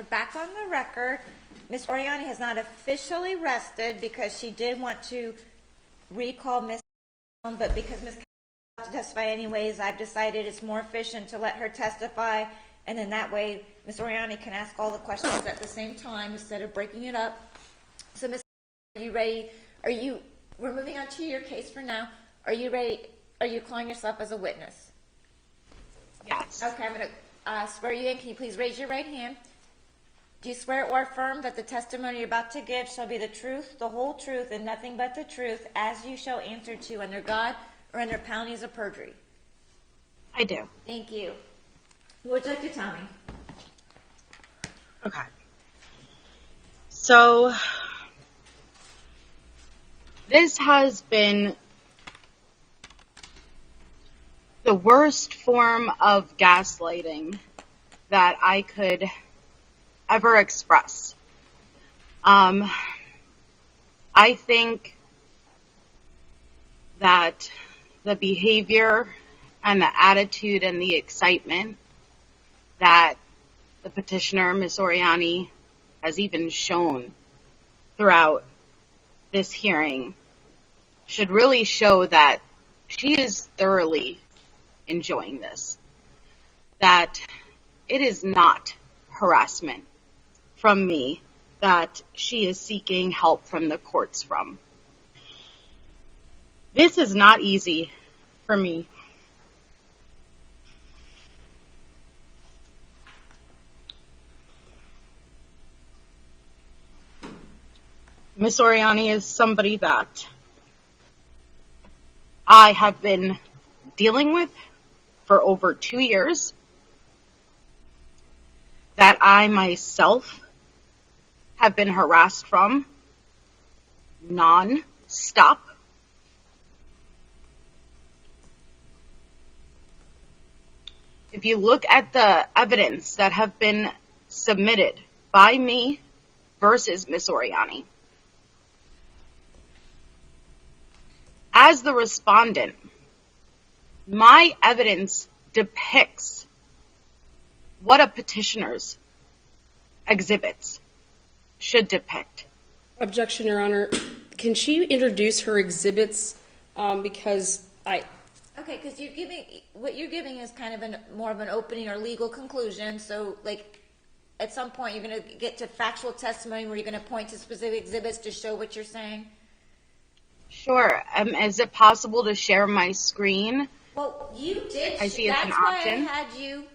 back on the record, Ms. Oriani has not officially rested because she did want to recall Ms. But because Ms. to testify anyways, I've decided it's more efficient to let her testify, and then that way Ms. Oriani can ask all the questions at the same time instead of breaking it up. So Ms. Are you ready? We're moving on to your case for now. Are you ready? Are you calling yourself as a witness? Yes. Okay, I'm going to swear you in. Can you please raise your right hand? Do you swear or affirm that the testimony you're about to give shall be the truth, the whole truth, and nothing but the truth, as you shall answer to under God or under penalties of perjury? I do. Thank you. What would you like to tell me? Okay. So, this has been the worst form of gaslighting that I could ever express. I think that the behavior and the attitude and the excitement that the petitioner, Ms. Oriani, has even shown throughout this hearing should really show that she is thoroughly enjoying this. That it is not harassment from me that she is seeking help from the courts from. This is not easy for me. Ms. Oriani is somebody that I have been dealing with for over 2 years, that I myself have been harassed from non-stop. If you look at the evidence that have been submitted by me versus Ms. Oriani, as the respondent, my evidence depicts what a petitioner's exhibits should depict. Objection, Your Honor. Can she introduce her exhibits? Because I... Okay, because what you're giving is kind of more of an opening or legal conclusion. So, like, at some point you're going to get to factual testimony where you're going to point to specific exhibits to show what you're saying? Sure. Is it possible to share my screen? Well, you did. I see it's an option. That's why I had you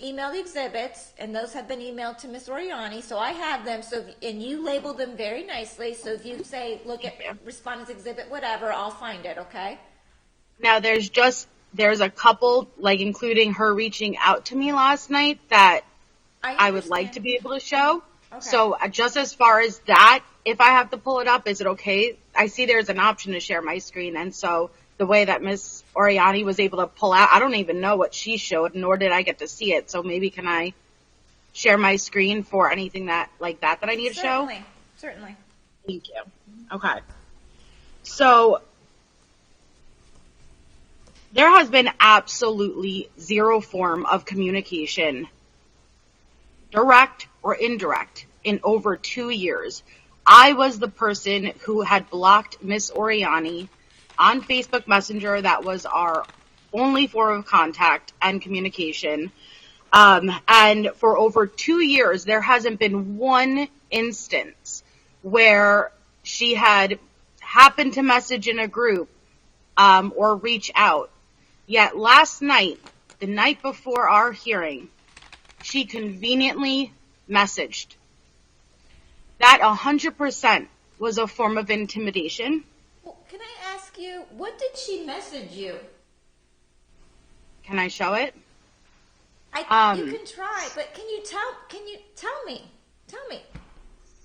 email the exhibits, and those have been emailed to Ms. Oriani, so I have them. And you labeled them very nicely. So if you say, look at respondent's exhibit, whatever, I'll find it. Okay. Now there's a couple, like including her reaching out to me last night, that I would like to be able to show. Okay. So just as far as that, if I have to pull it up, is it okay? I see there's an option to share my screen, and so the way that Ms. Oriani was able to pull out, I don't even know what she showed, nor did I get to see it. So maybe can I share my screen for anything that I need to show? Certainly. Thank you. Okay. So there has been absolutely zero form of communication, direct or indirect, in over 2 years. I was the person who had blocked Ms. Oriani on Facebook Messenger. That was our only form of contact and communication. And for over 2 years, there hasn't been one instance where she had happened to message in a group or reach out. Yet last night, the night before our hearing, she conveniently messaged. That 100% was a form of intimidation. Well, can I ask you, what did she message you? Can I show it? You can try, but can you tell me? Tell me.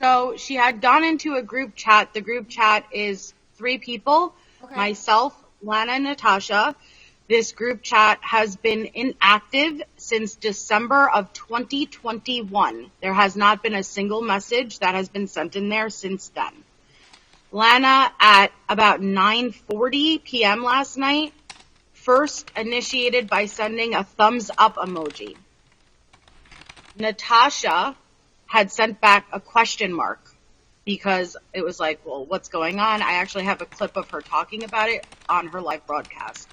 So she had gone into a group chat. The group chat is 3 people, okay. Myself, Lana, and Natasha. This group chat has been inactive since December of 2021. There has not been a single message that has been sent in there since then. Lana, at about 9:40 p.m. last night, first initiated by sending a thumbs up emoji. Natasha had sent back a question mark because it was like, well, what's going on? I actually have a clip of her talking about it on her live broadcast.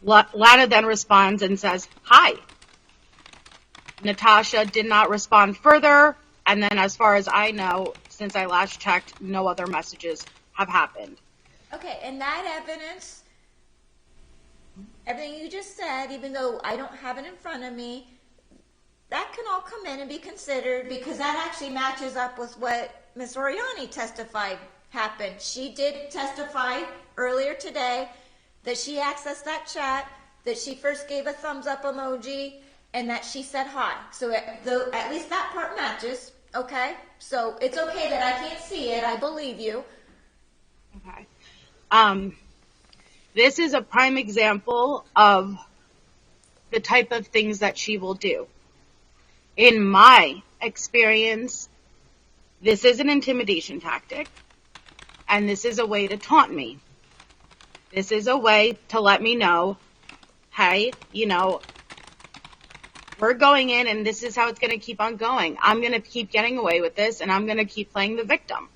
Lana then responds and says, hi. Natasha did not respond further, and then as far as I know, since I last checked, no other messages have happened. Okay, and that evidence, everything you just said, even though I don't have it in front of me, that can all come in and be considered because that actually matches up with what Ms. Oriani testified happened. She did testify earlier today that she accessed that chat, that she first gave a thumbs up emoji, and that she said hi. So at least that part matches, okay? So it's okay that I can't see it. I believe you. Okay. This is a prime example of the type of things that she will do. In my experience, this is an intimidation tactic, and this is a way to taunt me. This is a way to let me know, hey, we're going in and this is how it's going to keep on going. I'm going to keep getting away with this and I'm going to keep playing the victim.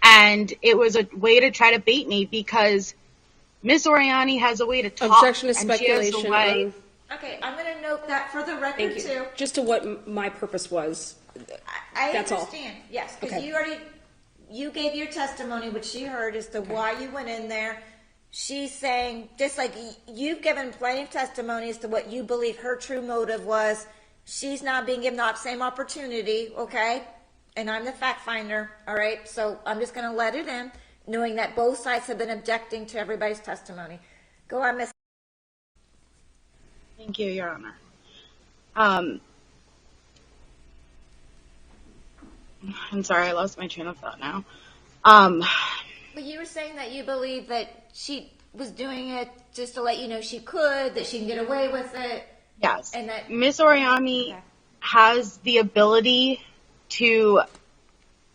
And it was a way to try to bait me because Miss Oriani has a way to talk. Objection to speculation. Okay, I'm going to note that for the record too. Just to what my purpose was. I That's understand. all. Yes, because Okay. you gave your testimony, which she heard as to why you went in there. She's saying, just like you've given plenty of testimony as to what you believe her true motive was, she's not being given that same opportunity, okay? And I'm the fact finder, all right? So I'm just going to let it in, knowing that both sides have been objecting to everybody's testimony. Go on, Miss. Thank you, Your Honor. I'm sorry, I lost my train of thought now. But you were saying that you believe that she was doing it just to let you know she could, that she can get away with it. Yes. And that Miss Oriani has the ability to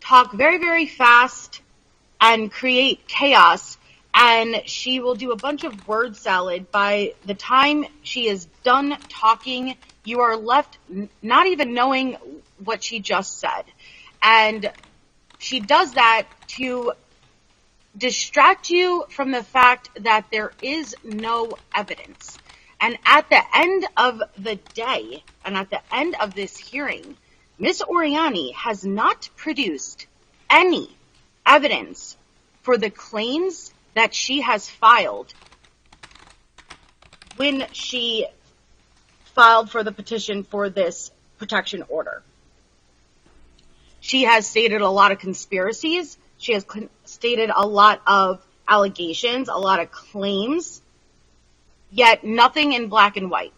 talk very, very fast and create chaos, and she will do a bunch of word salad. By the time she is done talking, you are left not even knowing what she just said. And she does that to distract you from the fact that there is no evidence. And at the end of the day, and at the end of this hearing, Miss Oriani has not produced any evidence for the claims that she has filed when she filed for the petition for this protection order. She has stated a lot of conspiracies. She has stated a lot of allegations, a lot of claims, yet nothing in black and white.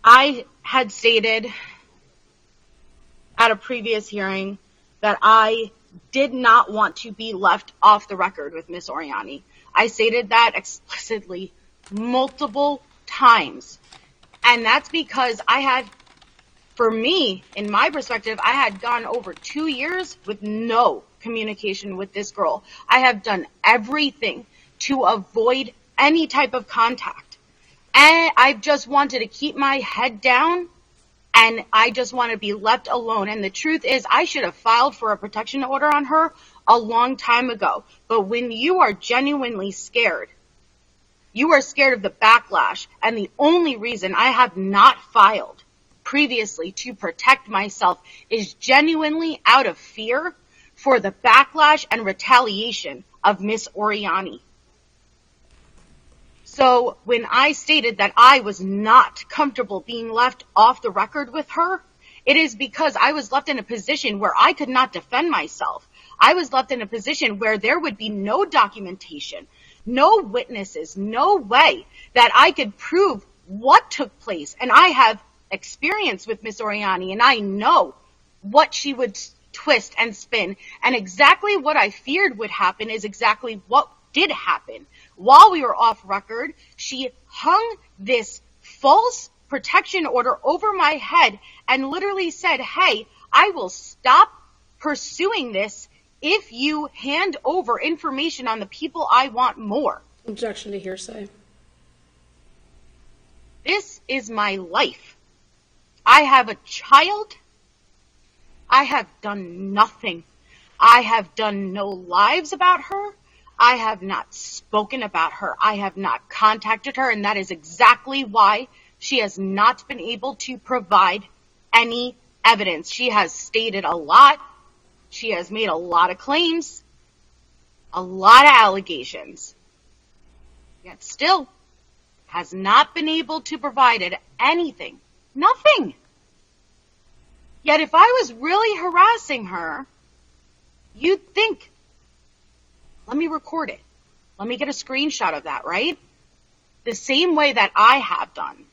I had stated at a previous hearing that I did not want to be left off the record with Miss Oriani. I stated that explicitly multiple times. And that's because for me, in my perspective, I had gone over 2 years with no communication with this girl. I have done everything to avoid any type of contact. And I just wanted to keep my head down, and I just want to be left alone. And the truth is, I should have filed for a protection order on her a long time ago. But when you are genuinely scared, you are scared of the backlash. And the only reason I have not filed previously to protect myself is genuinely out of fear for the backlash and retaliation of Miss Oriani. So when I stated that I was not comfortable being left off the record with her, it is because I was left in a position where I could not defend myself. I was left in a position where there would be no documentation, no witnesses, no way that I could prove what took place. And I have experience with Miss Oriani, and I know what she would twist and spin. And exactly what I feared would happen is exactly what did happen. While we were off record, she hung this false protection order over my head and literally said, hey, I will stop pursuing this if you hand over information on the people I want more. Objection to hearsay. This is my life. I have a child. I have done nothing. I have done no lives about her. I have not spoken about her. I have not contacted her, and that is exactly why she has not been able to provide any evidence. She has stated a lot. She has made a lot of claims, a lot of allegations, yet still has not been able to provide anything. Nothing. Yet if I was really harassing her, you'd think, let me record it. Let me get a screenshot of that, right? The same way that I have done.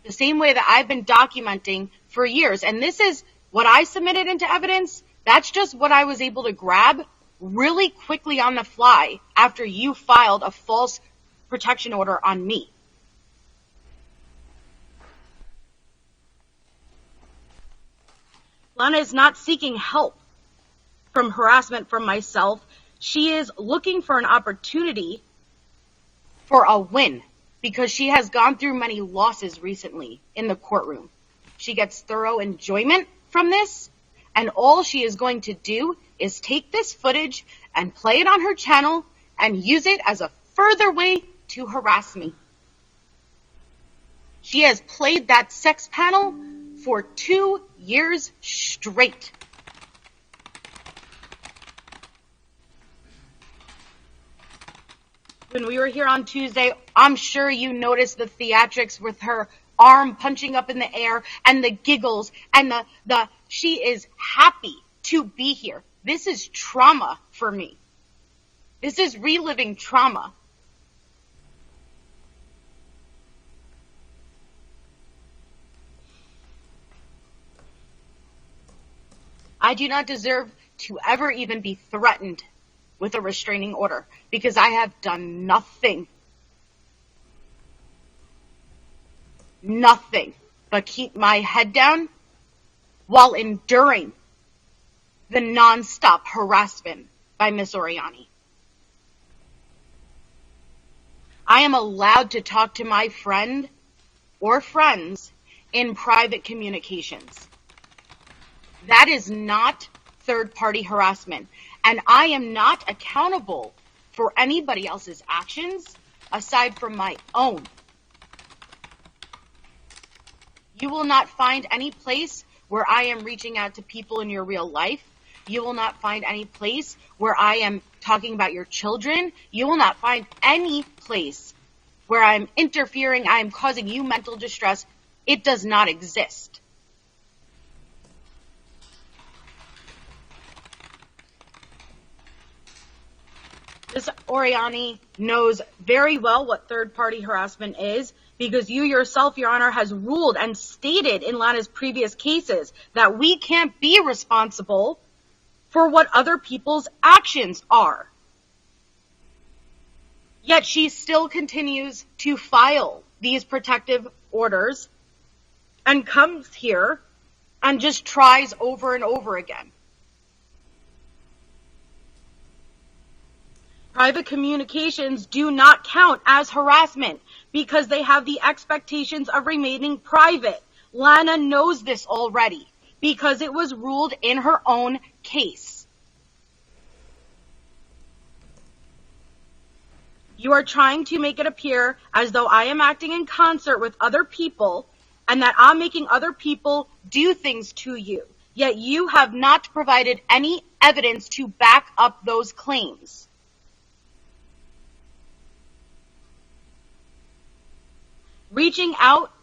The same way that I've been documenting for years. And this is what I submitted into evidence. That's just what I was able to grab really quickly on the fly after you filed a false protection order on me. Lana is not seeking help from harassment from myself. She is looking for an opportunity for a win because she has gone through many losses recently in the courtroom. She gets thorough enjoyment from this, and all she is going to do is take this footage and play it on her channel and use it as a further way to harass me. She has played that sex panel for 2 years straight. When we were here on Tuesday, I'm sure you noticed the theatrics with her arm punching up in the air and the giggles and she is happy to be here. This is trauma for me. This is reliving trauma. I do not deserve to ever even be threatened with a restraining order because I have done nothing but keep my head down while enduring the nonstop harassment by Miss Oriani. I am allowed to talk to my friend or friends in private communications. That is not third-party harassment, and I am not accountable for anybody else's actions aside from my own. You will not find any place where I am reaching out to people in your real life. You will not find any place where I am talking about your children. You will not find any place where I'm interfering, I am causing you mental distress. It does not exist. Ms. Oriani knows very well what third-party harassment is because you yourself, Your Honor, has ruled and stated in Lana's previous cases that we can't be responsible for what other people's actions are. Yet she still continues to file these protective orders and comes here and just tries over and over again. Private communications do not count as harassment because they have the expectations of remaining private. Lana knows this already because it was ruled in her own case. You are trying to make it appear as though I am acting in concert with other people and that I'm making other people do things to you. Yet you have not provided any evidence to back up those claims. Reaching out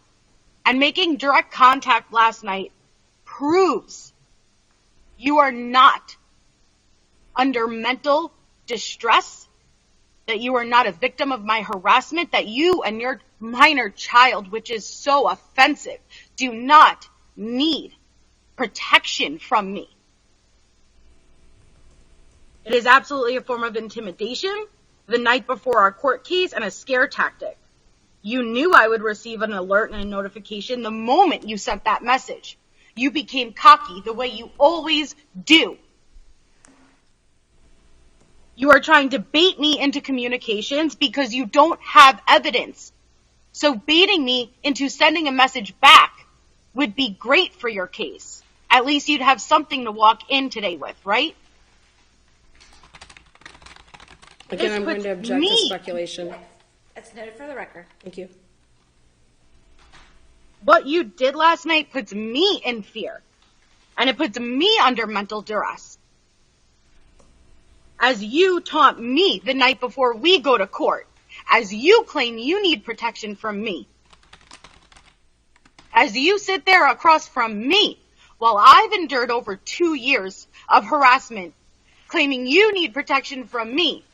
and making direct contact last night proves you are not under mental distress, that you are not a victim of my harassment, that you and your minor child, which is so offensive, do not need protection from me. It is absolutely a form of intimidation the night before our court case and a scare tactic. You knew I would receive an alert and a notification the moment you sent that message. You became cocky the way you always do. You are trying to bait me into communications because you don't have evidence So baiting me into sending a message back would be great for your case. At least you'd have something to walk in today with, right? Again, This I'm going puts to object to me- speculation. That's noted for the record. Thank you. What you did last night puts me in fear. And it puts me under mental duress. As you taunt me the night before we go to court. As you claim you need protection from me. As you sit there across from me while I've endured over 2 years of harassment, claiming you need protection from me.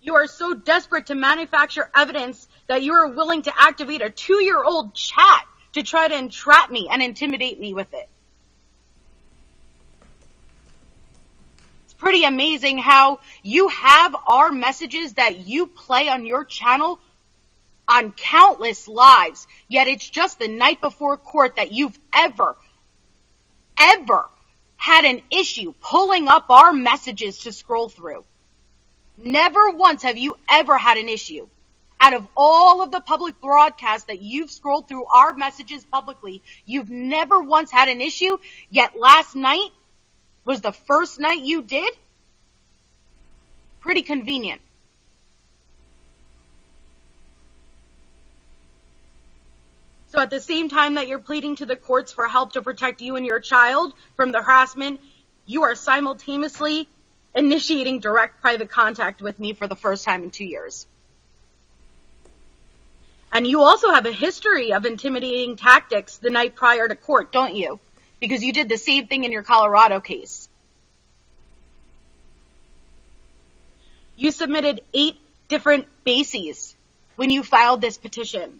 You are so desperate to manufacture evidence that you are willing to activate a 2-year-old chat to try to entrap me and intimidate me with it. It's pretty amazing how you have our messages that you play on your channel on countless lives, yet it's just the night before court that you've ever had an issue pulling up our messages to scroll through. Never once have you ever had an issue. Out of all of the public broadcasts that you've scrolled through our messages publicly, you've never once had an issue, yet last night was the first night you did? Pretty convenient. So at the same time that you're pleading to the courts for help to protect you and your child from the harassment, you are simultaneously initiating direct private contact with me for the first time in 2 years. And you also have a history of intimidating tactics the night prior to court, don't you? Because you did the same thing in your Colorado case. You submitted 8 different bases when you filed this petition.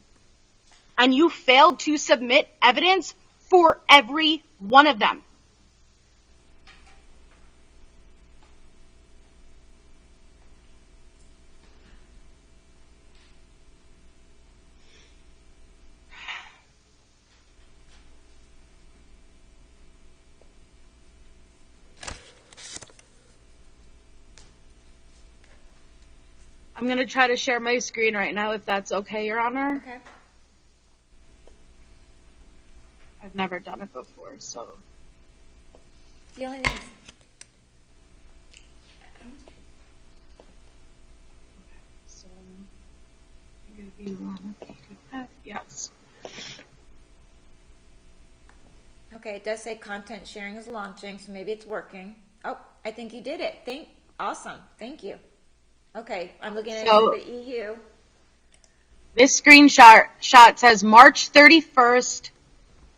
And you failed to submit evidence for every one of them. I'm going to try to share my screen right now, if that's okay, Your Honor. Okay. I've never done it before, so. The only thing So, I'm going to be Lana. Yes. okay, it does say content sharing is launching, so maybe it's working. Oh, I think you did it. Awesome. Thank you. Okay, I'm looking at So- the EU. This screenshot says March 31st,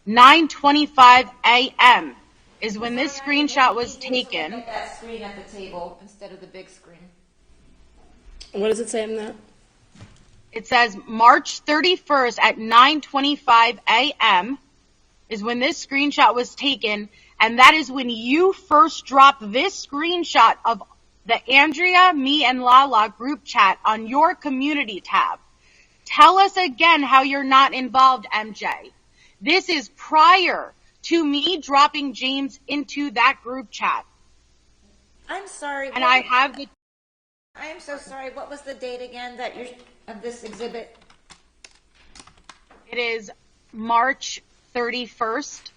9:25 a.m. is when this screenshot was taken. Look at that screen at the table instead of the big screen. What does it say in that? It says March 31st at 9:25 a.m. is when this screenshot was taken, and that is when you first dropped this screenshot of the Andrea, me, and Lala group chat on your community tab. Tell us again how you're not involved, MJ. This is prior to me dropping James into that group chat. I'm sorry. And I have the... I am so sorry. What was the date again that you're of this exhibit? It is March 31st.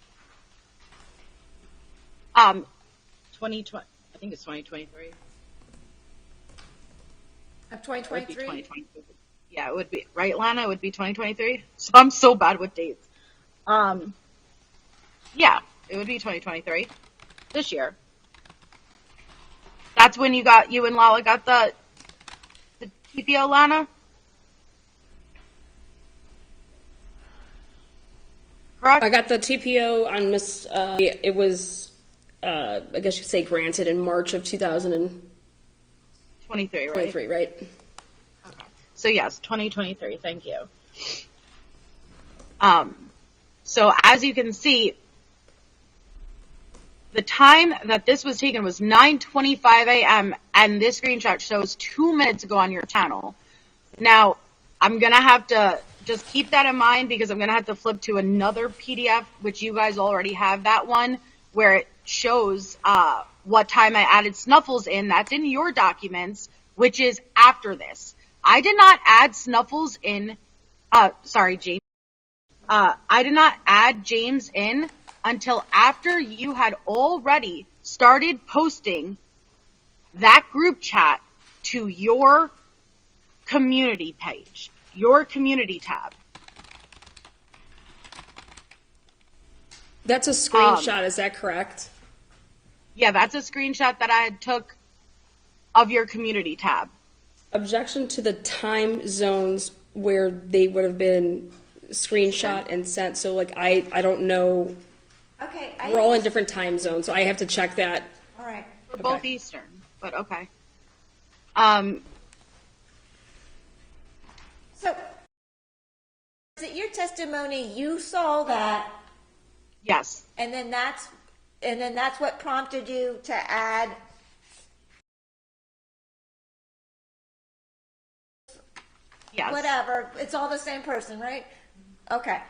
2020. I think it's 2023. Of It would be 2023? 2023. Yeah, it would be. Right, Lana? It would be 2023. So I'm so bad with dates. Yeah, it would be 2023. This year. That's when you and Lala got the TPO, Lana? Correct? I got the TPO on Miss. It was, I guess you'd say, granted in March of 2023, 23, right? right? Okay. So yes, 2023. Thank you. So as you can see, the time that this was taken was 9:25 a.m. and this screenshot shows 2 minutes ago on your channel. Now, I'm gonna have to just keep that in mind because I'm gonna have to flip to another PDF, which you guys already have that one, where shows what time I added Snuffles in. That's in your documents, which is after this. I did not add Snuffles in, James. I did not add James in until after you had already started posting that group chat to your community page, your community tab. That's a screenshot, is that correct? Yeah, that's a screenshot that I took of your community tab. Objection to the time zones where they would have been screenshot and sent. So like I don't know. Okay. We're all in different time zones, so I have to check that. All right. We're both Eastern, but okay. So, is it your testimony you saw that? Yes. And then that's what prompted you to add Yes. whatever. It's all the same person, right? Okay.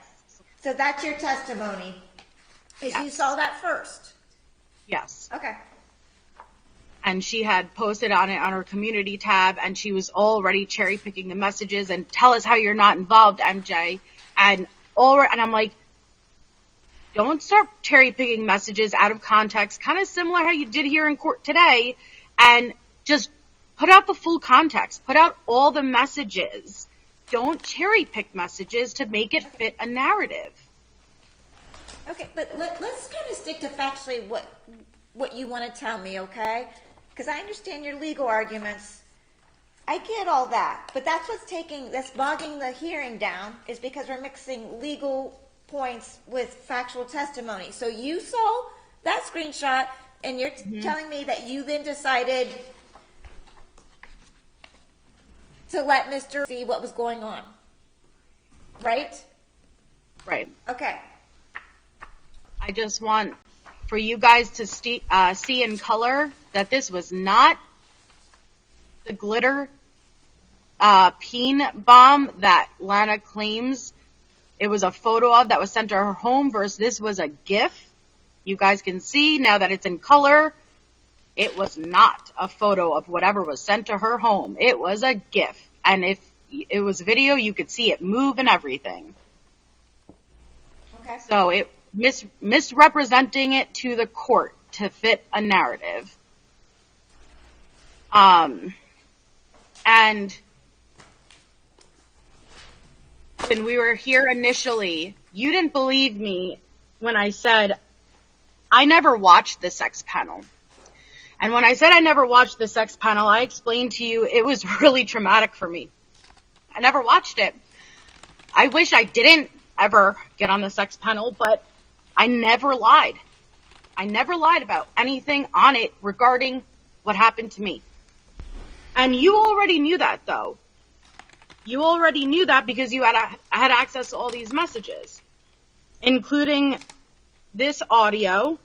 So that's your testimony. Is you Yes. saw that first. Yes. Okay. And she had posted on it on her community tab, and she was already cherry picking the messages and tell us how you're not involved, MJ. And I'm like, don't start cherry picking messages out of context, kind of similar how you did here in court today, and just put out the full context, put out all the messages. Don't cherry pick messages to make it fit a narrative. Okay, but let's kind of stick to factually what you want to tell me, okay? Because I understand your legal arguments. I get all that, but that's that's bogging the hearing down, is because we're mixing legal points with factual testimony. So you saw that screenshot, and you're telling me that you then decided to let Mr. see what was going on, right? Right. Okay. I just want for you guys to see in color that this was not the glitter peen bomb that Lana claims it was a photo of that was sent to her home versus this was a GIF. You guys can see now that it's in color. It was not a photo of whatever was sent to her home. It was a GIF. And if it was video, you could see it move and everything. Okay. So it misrepresenting it to the court to fit a narrative. And when we were here initially, you didn't believe me when I said I never watched the sex panel. And when I said I never watched the sex panel, I explained to you it was really traumatic for me. I never watched it. I wish I didn't ever get on the sex panel, but I never lied. I never lied about anything on it regarding what happened to me. And you already knew that, though. You already knew that because you had access to all these messages, including this audio.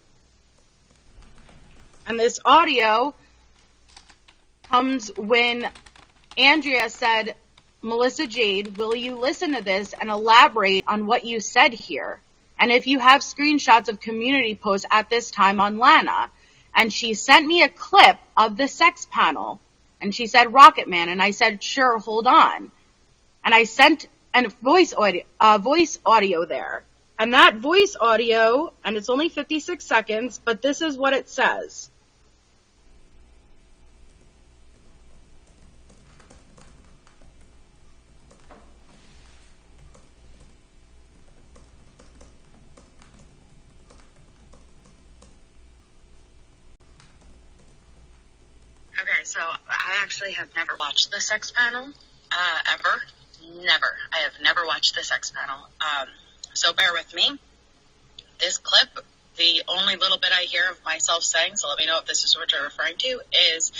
And this audio comes when Andrea said, Melissa Jade, will you listen to this and elaborate on what you said here? And if you have screenshots of community posts at this time on Lana. And she sent me a clip of the sex panel. And she said, Rocket Man. And I said, sure, hold on. And I sent a voice audio there. And that voice audio, and it's only 56 seconds, but this is what it says. Okay, so I actually have never watched the sex panel, ever. Never. I have never watched the sex panel. So bear with me. This clip, the only little bit I hear of myself saying, so let me know if this is what you're referring to, is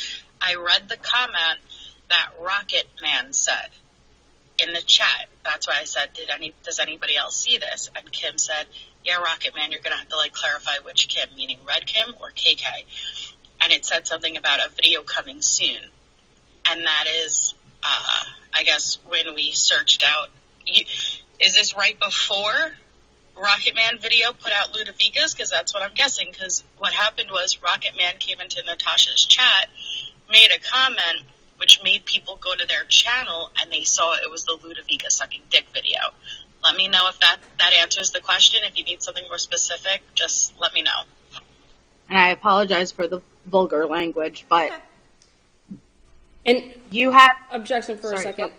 I read the comment that Rocket Man said in the chat. That's why I said, does anybody else see this? And Kim said, yeah, Rocket Man, you're going to have to clarify which Kim, meaning Red Kim or KK. And it said something about a video coming soon. And that is, I guess, when we searched out. Is this right before Rocket Man video put out Ludovica's? Because that's what I'm guessing. Because what happened was Rocket Man came into Natasha's chat, made a comment, which made people go to their channel, and they saw it was the Ludovica sucking dick video. Let me know if that answers the question. If you need something more specific, just let me know. And I apologize for the vulgar language, but And you have... objection for a Sorry. second.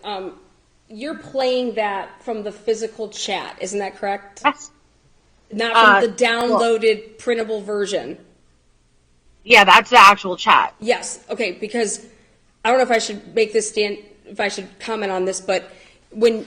You're playing that from the physical chat, isn't that correct? Yes. Not from the downloaded printable version. Yeah, that's the actual chat. Yes. Okay. Because I don't know if I should make this if I should comment on this, but when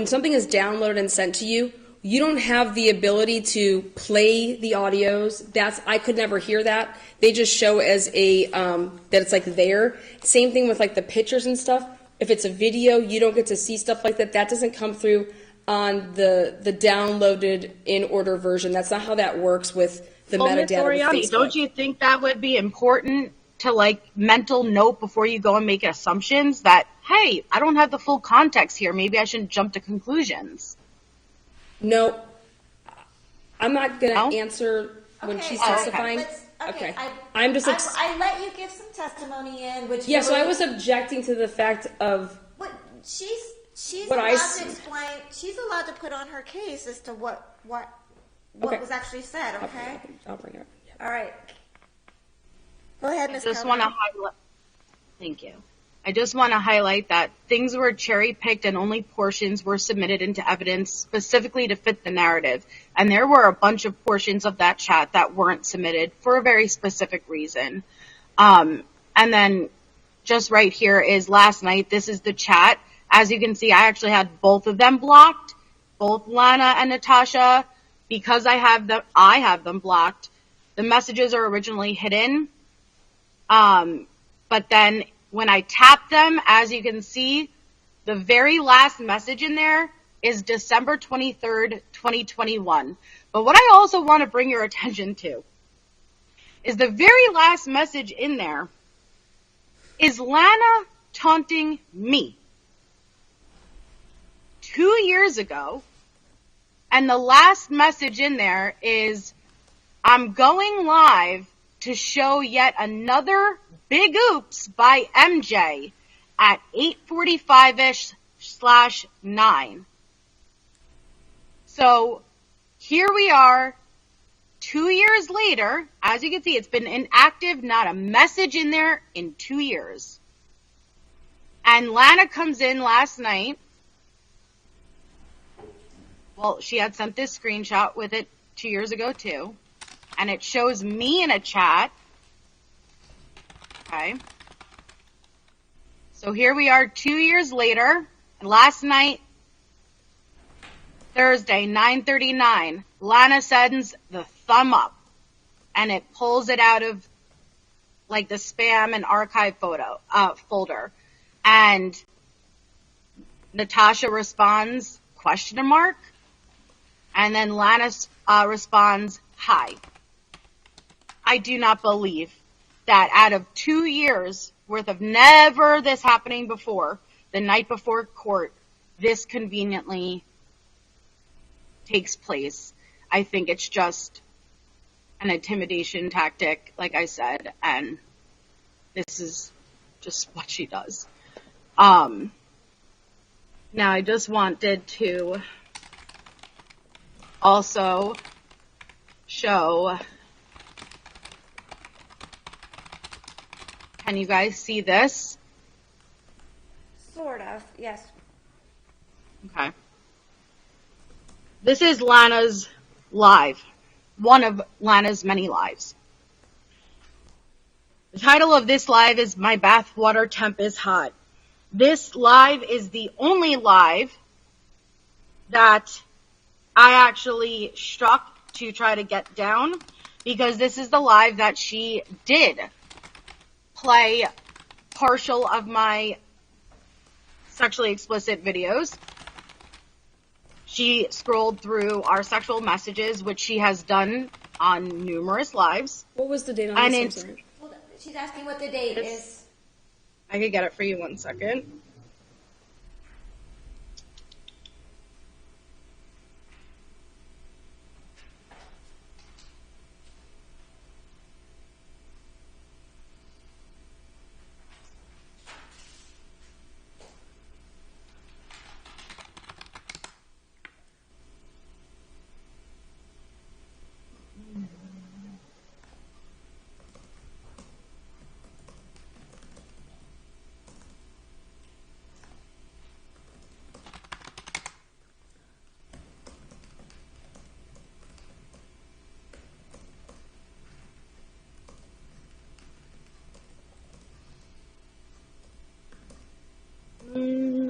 something is downloaded and sent to you, you don't have the ability to play the audios. I could never hear that. They just show as a that it's like there. Same thing with like the pictures and stuff. If it's a video, you don't get to see stuff like that. That doesn't come through on the downloaded in order version. That's not how that works with the Well, metadata. Ms. Oriani, with Facebook. don't you think that would be important to like mental note before you go and make assumptions that, hey, I don't have the full context here. Maybe I shouldn't jump to conclusions. No, I'm not going to No? answer when Okay, she's all right, testifying. let's- okay, I'm just. I let you give some testimony in, which Yeah, so really- I was objecting to the fact of What she's What I allowed s- to explain. She's allowed to put on her case as to what Okay. was actually said. Okay. I'll bring it up. Yeah. All right. Go ahead, I Ms. just Carlin. want to highlight. Thank you. I just want to highlight that things were cherry picked and only portions were submitted into evidence specifically to fit the narrative. And there were a bunch of portions of that chat that weren't submitted for a very specific reason. And then just right here is last night. This is the chat. As you can see, I actually had both of them blocked, both Lana and Natasha, because I have them blocked. The messages are originally hidden. But then when I tap them, as you can see, the very last message in there is December 23rd, 2021. But what I also want to bring your attention to is the very last message in there is Lana taunting me 2 years ago. And the last message in there is, I'm going live to show yet another big oops by MJ at 8:45ish/9. So here we are 2 years later. As you can see, it's been inactive, not a message in there in 2 years. And Lana comes in last night. Well, she had sent this screenshot with it 2 years ago too. And it shows me in a chat. Okay. So here we are 2 years later. Last night, Thursday, 9:39, Lana sends the thumb up. And it pulls it out of like the spam and archive folder. And Natasha responds, ? And then Lana responds, hi. I do not believe that out of 2 years worth of never this happening before, the night before court, this conveniently takes place. I think it's just an intimidation tactic, like I said, and this is just what she does. Now I just wanted to also show, can you guys see this? Sort of, yes. Okay. This is Lana's live, one of Lana's many lives. The title of this live is My Bathwater Temp is Hot. This live is the only live that I actually struck to try to get down, because this is the live that she did play partial of my sexually explicit videos. She scrolled through our sexual messages, which she has done on numerous lives. What was the date on And this? I'm it's- sorry. Well, she's asking what the date is. I could get it for you 1 second.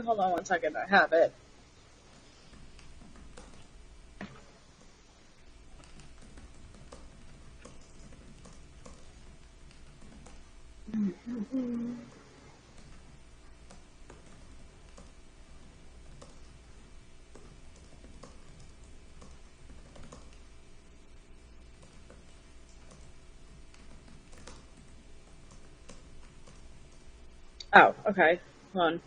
hold on one second. I have it. Oh, okay. Hold on.